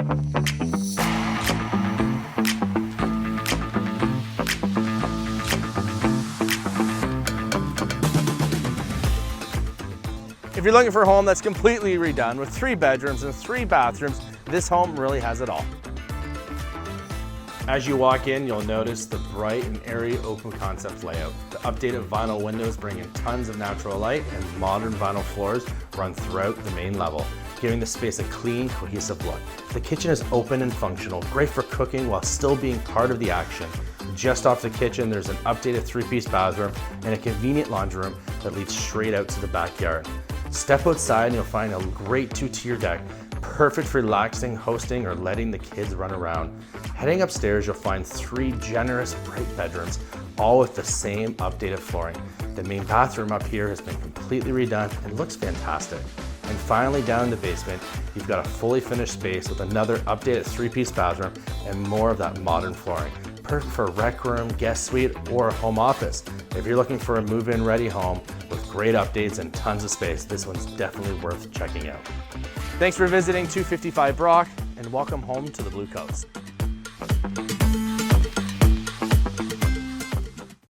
If you're looking for a home that's completely redone with 3 bedrooms and 3 bathrooms, this home really has it all. As you walk in, you'll notice the bright and airy open concept layout. The updated vinyl windows bring in tons of natural light, and modern vinyl floors run throughout the main level, giving the space a clean, cohesive look. The kitchen is open and functional, great for cooking while still being part of the action. Just off the kitchen, there's an updated 3-piece bathroom and a convenient laundry room that leads straight out to the backyard. Step outside and you'll find a great 2-tier deck, perfect for relaxing, hosting, or letting the kids run around. Heading upstairs, you'll find 3 generous, bright bedrooms, all with the same updated flooring. The main bathroom up here has been completely redone and looks fantastic. And finally, down in the basement, you've got a fully finished space with another updated 3-piece bathroom and more of that modern flooring. Perfect for a rec room, guest suite, or a home office. If you're looking for a move-in ready home with great updates and tons of space, this one's definitely worth checking out. Thanks for visiting 255 Brock, and welcome home to the Blue Coast.